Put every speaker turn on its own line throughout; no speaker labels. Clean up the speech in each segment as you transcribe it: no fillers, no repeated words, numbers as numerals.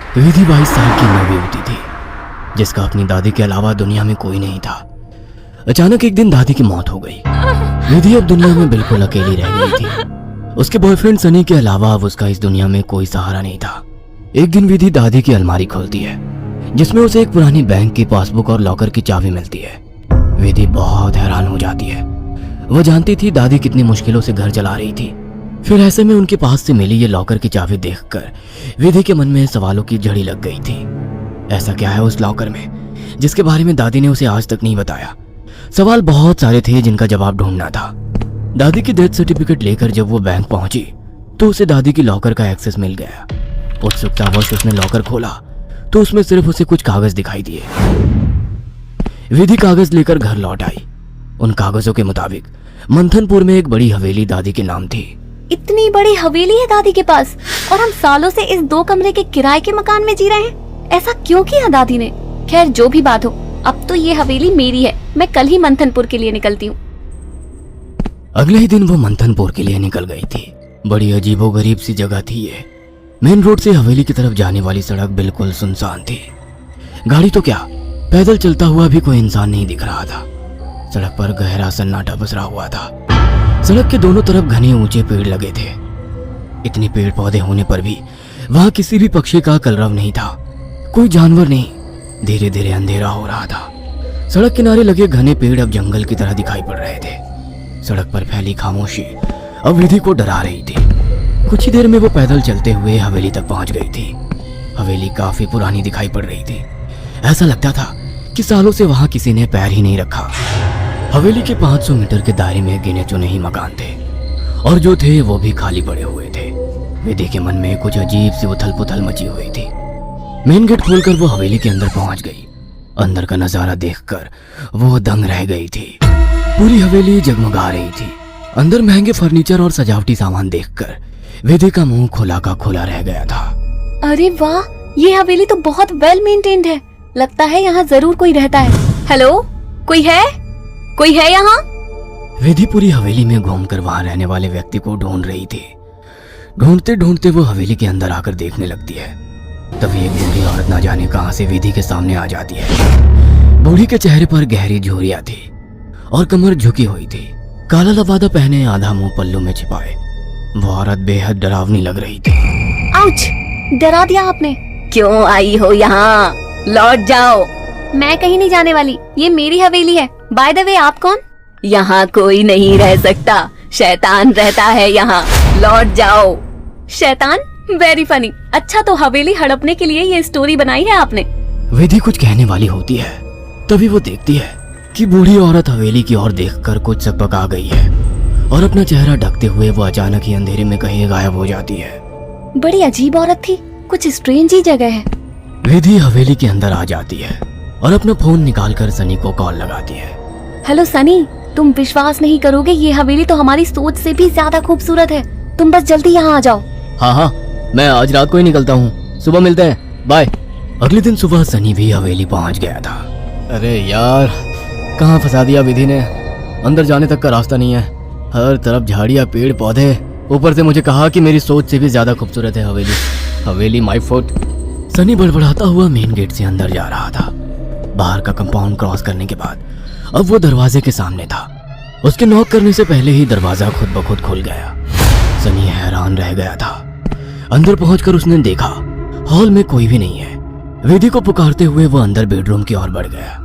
विधि 22 साल की नवयुवती थी जिसका अपनी दादी के अलावा दुनिया में कोई नहीं था। अचानक एक दिन दादी की मौत हो गई। विधि अब दुनिया में बिल्कुल अकेली रह गई थी। उसके बॉयफ्रेंड सनी के अलावा अब उसका इस दुनिया में कोई सहारा नहीं था। एक दिन विधि दादी की अलमारी खोलती है जिसमें उसे एक पुरानी बैंक की पासबुक और लॉकर की चाबी मिलती है। विधि बहुत हैरान हो जाती है। वो जानती थी दादी कितनी मुश्किलों से घर चला रही थी। फिर ऐसे में उनके पास से मिली ये लॉकर की चाबी देखकर विधि के मन में सवालों की झड़ी लग गई थी। ऐसा क्या है उस लॉकर में जिसके बारे में दादी ने उसे आज तक नहीं बताया? सवाल बहुत सारे थे जिनका जवाब ढूंढना था। दादी की डेथ सर्टिफिकेट लेकर जब वो बैंक पहुंची तो उसे दादी की लॉकर का एक्सेस मिल गया। उत्सुकतावश उसने लॉकर खोला तो उसमें सिर्फ उसे कुछ कागज दिखाई दिए। विधि कागज लेकर घर लौट आई। उन कागजों के मुताबिक मंथनपुर में एक बड़ी हवेली दादी के नाम थी।
इतनी बड़ी हवेली है दादी के पास और हम सालों से इस 2 कमरे के किराए के मकान में जी रहे हैं। ऐसा क्यों किया दादी ने? खैर जो भी बात हो, अब तो ये हवेली मेरी है। मैं कल ही मंथनपुर के लिए निकलती हूँ।
अगले ही दिन वो मंथनपुर के लिए निकल गई थी। बड़ी अजीबोगरीब सी जगह थी ये। मेन रोड से हवेली की तरफ जाने वाली सड़क बिल्कुल सुनसान थी। गाड़ी तो क्या, पैदल चलता हुआ भी कोई इंसान नहीं दिख रहा था। सड़क पर गहरा सन्नाटा पसरा हुआ था। सड़क के दोनों तरफ घने ऊंचे पेड़ लगे थे। इतने पेड़ पौधे होने पर भी वहां किसी भी पक्षी का कलरव नहीं था, कोई जानवर नहीं। धीरे धीरे अंधेरा हो रहा था। सड़क किनारे लगे घने पेड़ अब जंगल की तरह दिखाई पड़ रहे थे। सड़क पर फैली खामोशी अब विधि को डरा रही थी। कुछ ही देर में वो पैदल चलते हुए हवेली तक पहुंच गई थी। हवेली काफी पुरानी दिखाई पड़ रही थी। ऐसा लगता था कि सालों से वहां किसी ने पैर ही नहीं रखा। हवेली के 500 मीटर के दायरे में गिने चुने ही मकान थे और जो थे वो भी खाली पड़े हुए थे। विधि के मन में कुछ अजीब सी उथल पुथल मची हुई थी। मेन गेट खोलकर वो हवेली के अंदर पहुंच गई। अंदर का नजारा देखकर वो दंग रह गई थी। पूरी हवेली जगमगा रही थी। अंदर महंगे फर्नीचर और सजावटी सामान देखकर विधि का मुंह खुला का खुला रह गया था।
अरे वाह, ये हवेली तो बहुत वेल मेंटेन्ड है। लगता है यहाँ जरूर कोई रहता है। हेलो, कोई है? कोई है यहाँ?
विधि पूरी हवेली में घूमकर वहां रहने वाले व्यक्ति को ढूंढ रही थी। ढूंढते ढूंढते वो हवेली के अंदर आकर देखने लगती है। तभी एक बूढ़ी औरत ना जाने कहां से विधि के सामने आ जाती है। बूढ़ी के चेहरे पर गहरी झुर्रियां थी और कमर झुकी हुई थी। काला लबादा पहने, आधा मुंह पल्लू में छिपाए वो औरत बेहद डरावनी लग रही थी।
आउच! डरा दिया आपने। क्यों आई हो यहाँ? लौट जाओ। मैं कहीं नहीं जाने वाली, ये मेरी हवेली है। बाय द वे, आप कौन? यहाँ कोई नहीं रह सकता, शैतान रहता है यहाँ। लौट जाओ। शैतान? Very funny. अच्छा, तो हवेली हड़पने के लिए ये स्टोरी बनाई है आपने?
विधि कुछ कहने वाली होती है, तभी वो देखती है कि बूढ़ी औरत हवेली की ओर देखकर कुछ सकपका गई है और अपना चेहरा ढकते हुए वो अचानक ही अंधेरे में कहीं गायब हो जाती है।
बड़ी अजीब औरत थी, कुछ स्ट्रेंज ही जगह है।
विधि हवेली के अंदर आ जाती है और अपना फोन निकालकर सनी को कॉल लगाती है।
हेलो सनी, तुम विश्वास नहीं करोगे, ये हवेली तो हमारी सोच से भी ज्यादा खूबसूरत है। तुम बस जल्दी यहाँ आ जाओ।
हाँ, मैं आज रात को ही निकलता हूँ। सुबह मिलते हैं, बाय। अगले दिन सुबह सनी भी हवेली पहुँच गया था। अरे यार, कहाँ फंसा दिया विधि ने। अंदर जाने तक का रास्ता नहीं है। हर तरफ झाड़ियाँ, पेड़ पौधे। ऊपर से मुझे कहा कि मेरी सोच से भी ज्यादा खूबसूरत है हवेली। हवेली माय फुट। सनी बड़बड़ाता हुआ मेन गेट से अंदर जा रहा था। बाहर का कंपाउंड क्रॉस करने के बाद अब वो दरवाजे के सामने था। उसके नॉक करने से पहले ही दरवाजा खुद ब खुद खुल गया। सनी हैरान रह गया था। अंदर पहुंचकर उसने देखा हॉल में कोई भी नहीं है। विधि को पुकारते हुए वो अंदर बेडरूम की ओर बढ़ गया।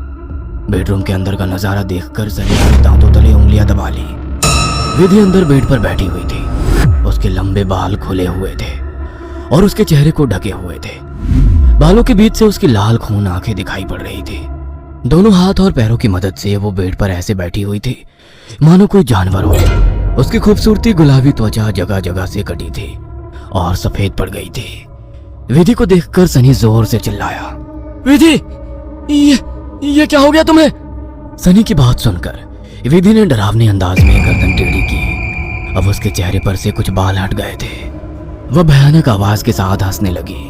बेडरूम के अंदर का नजारा देखकर सनी ने दांतों तले उंगलियां दबा ली। विधि अंदर बेड पर बैठी हुई थी। उसके लंबे बाल खुले हुए थे और उसके चेहरे को ढके हुए थे। बालों के बीच से उसकी लाल खून आंखें दिखाई पड़ रही थी। दोनों हाथ और पैरों की मदद से वो बेड पर ऐसे बैठी हुई थी मानो कोई जानवर हो। उसकी खूबसूरती गुलाबी त्वचा जगह जगह से कटी थी और सफेद पड़ गई थी। विधि को देखकर सनी जोर से चिल्लाया, विधि, ये क्या हो गया तुम्हें? सनी की बात सुनकर विधि ने डरावने अंदाज में गर्दन टेढ़ी की। अब उसके चेहरे पर से कुछ बाल हट गए थे। वह भयानक आवाज के साथ हंसने लगी।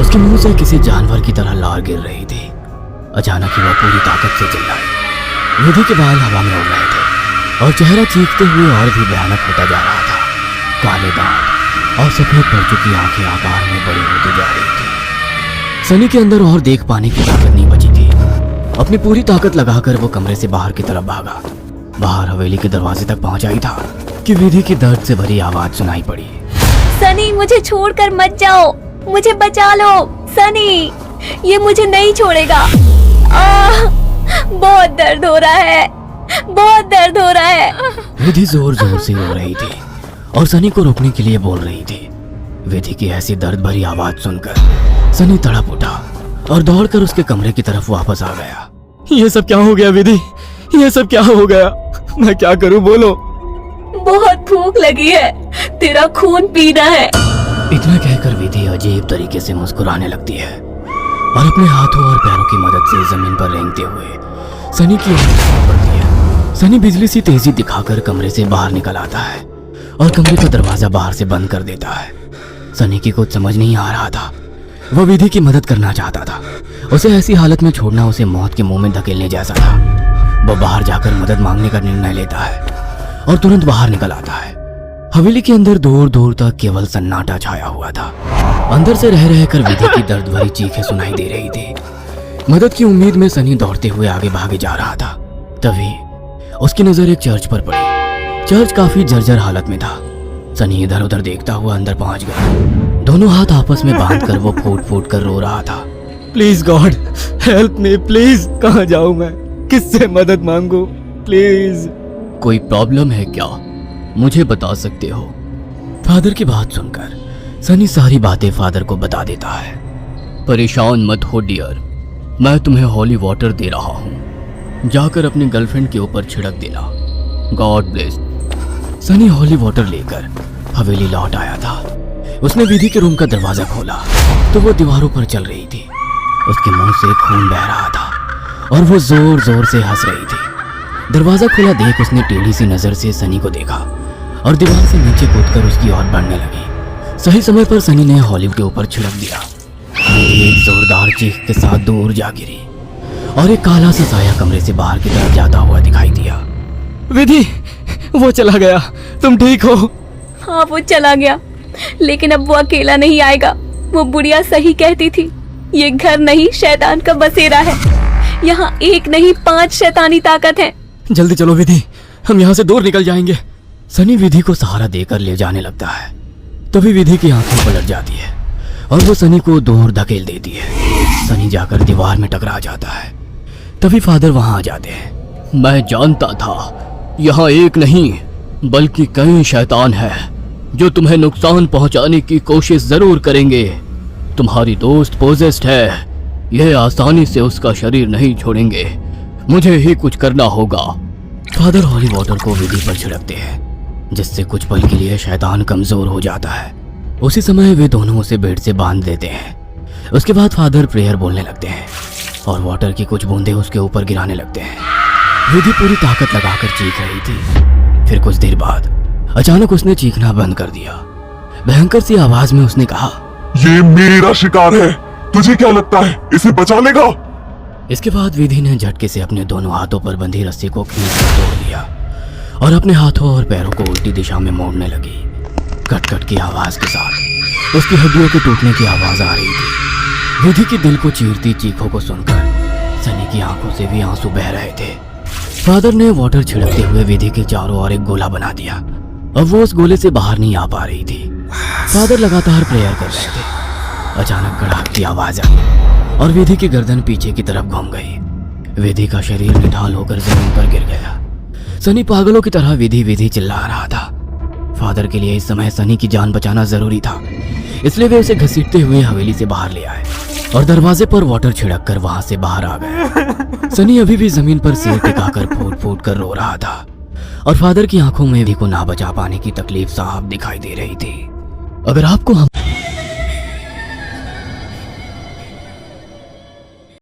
उसके मुंह से किसी जानवर की तरह लार गिर रही थी। अचानक ही वह पूरी ताकत से चिल्लाई। विधि के बाल हवा में उड़ रहे थे और चेहरा चीखते हुए और भी भयानक होता जा रहा था। काले दांत, और सफेद पड़ चुकी आंखें आकार में बड़ी होती जा रही थी। सनी के अंदर और देख पाने की ताकत नहीं बची थी। अपनी पूरी ताकत लगाकर वो कमरे से बाहर की तरफ भागा। बाहर हवेली के दरवाजे तक पहुंचा ही था कि विधि की दर्द से भरी आवाज सुनाई पड़ी।
सनी, मुझे छोड़कर मत जाओ, मुझे बचा लो। सनी, ये मुझे नहीं छोड़ेगा। बहुत दर्द हो रहा है, बहुत दर्द हो रहा है।
विधि जोर जोर से रो रही थी और सनी को रोकने के लिए बोल रही थी। विधि की ऐसी दर्द भरी आवाज सुनकर सनी तड़प उठा और दौड़कर उसके कमरे की तरफ वापस आ गया। ये सब क्या हो गया विधि? ये सब क्या हो गया? मैं क्या करूं, बोलो।
बहुत भूख लगी है, तेरा खून पीना है।
इतना कहकर विधि अजीब तरीके से मुस्कुराने लगती है और अपने हाथों और पैरों की मदद से जमीन पर रेंगते हुए सनी की ओर बढ़ती है। सनी बिजली सी तेजी दिखाकर कमरे से बाहर निकल आता है और कमरे का दरवाजा बाहर से बंद कर देता है। सनी की कुछ समझ नहीं आ रहा था। वो विधि की मदद करना चाहता था। उसे ऐसी हालत में छोड़ना उसे मौत के मुंह में धकेलने जैसा था। वो बाहर जाकर मदद मांगने का निर्णय लेता है और तुरंत बाहर निकल आता है। हवेली के अंदर दूर दूर तक केवल सन्नाटा छाया हुआ था। अंदर से रह रहकर विधि की दर्द भरी चीखें सुनाई दे रही थी। मदद की उम्मीद में सनी दौड़ते हुए आगे भागे जा रहा था। तभी उसकी नजर एक चर्च पर पड़ी। चर्च काफी जर्जर हालत में था। सनी इधर उधर देखता हुआ अंदर पहुंच गया। दोनों हाथ आपस में बांधकर वो फूट फूट कर रो रहा था। Please God help me, please. कहाँ जाऊं मैं? किससे मदद मांगू? प्लीज। कोई प्रॉब्लम है क्या? मुझे बता सकते हो? फादर की बात सुनकर सनी सारी बातें फादर को बता देता है। परेशान मत हो डियर, मैं तुम्हें हॉली वाटर दे रहा हूँ, जाकर अपनी गर्लफ्रेंड के ऊपर छिड़क देना। God bless. Sunny holy water लेकर हवेली लौट आया था। उसने विधि के रूम का दरवाजा खोला तो वो दीवारों पर चल रही थी। उसके मुंह से खून बह रहा था और वो जोर जोर से हंस रही थी। दरवाजा खुला देख उसने टेढ़ी सी नजर से सनी को देखा और दीवार से नीचे कूदकर उसकी ओर बढ़ने लगी। सही समय पर सनी ने हॉलिव के ऊपर छिड़क दिया। एक जोरदार चीख के साथ दूर जा गिरी और एक काला सा साया कमरे से बाहर की तरफ जाता हुआ दिखाई दिया। विधि, वो चला गया। तुम ठीक हो?
हाँ, वो चला गया, लेकिन अब वो अकेला नहीं आएगा। वो बुढ़िया सही कहती थी, ये घर नहीं शैतान का बसेरा है। यहाँ एक नहीं 5 शैतानी ताकत है।
जल्दी चलो विधि, हम यहाँ से दूर निकल जाएंगे। सनी विधि को सहारा देकर ले जाने लगता है। तभी विधि की आंखें पलट जाती है और वो सनी को दूर धकेल देती है। सनी जाकर दीवार में टकरा जाता है। तभी फादर वहां आ जाते हैं। मैं जानता था यहाँ एक नहीं बल्कि कई शैतान है जो तुम्हें नुकसान पहुंचाने की कोशिश जरूर करेंगे। तुम्हारी दोस्त पोजेस्ड है, यह आसानी से उसका शरीर नहीं छोड़ेंगे। मुझे ही कुछ करना होगा। फादर हॉली वाटर को विधि पर छिड़कते हैं जिससे कुछ पल के लिए शैतान कमजोर हो जाता है। उसी समय वे दोनों उसे बेड से बांध देते हैं। उसके बाद फादर प्रेयर बोलने लगते हैं और वाटर की कुछ बूंदें उसके ऊपर गिराने लगते हैं। विधि पूरी ताकत लगाकर चीख रही थी। फिर कुछ देर बाद अचानक उसने चीखना बंद कर दिया। भयंकर सी आवाज में उसने कहा,
ये मेरा शिकार है, तुझे क्या लगता है इसे बचा लेगा?
इसके बाद विधि ने झटके से अपने दोनों हाथों पर बंधी रस्सी को खींचकर तोड़ दिया और अपने हाथों और पैरों को उल्टी दिशा में मोड़ने लगी। कट कट की आवाज के साथ उसकी हड्डियों के टूटने की आवाज आ रही थी। विधि की दिल को चीरती चीखों को सुनकर सनी की आंखों से भी आंसू बह रहे थे। फादर ने वाटर छिड़कते हुए विधि के चारों ओर एक गोला बना दिया। अब वो उस गोले से बाहर नहीं आ पा रही थी। फादर लगातार प्रेयर कर रहे थे। अचानक कड़ाक की आवाज आई और विधि की गर्दन पीछे की तरफ घूम गई। विधि का शरीर निढाल होकर जमीन पर गिर गया। सनी पागलों की तरह विधि विधि चिल्ला रहा था। फादर के लिए इस समय सनी की जान बचाना जरूरी था, इसलिए वे उसे घसीटते हुए हवेली से बाहर ले आए और दरवाजे पर वाटर छिड़क कर वहां से बाहर आ गए। सनी अभी भी जमीन पर सिर टिकाकर फूट फूट कर रो रहा था और फादर की आंखों में भी को ना बचा पाने की तकलीफ साफ दिखाई दे रही थी। अगर आपको हम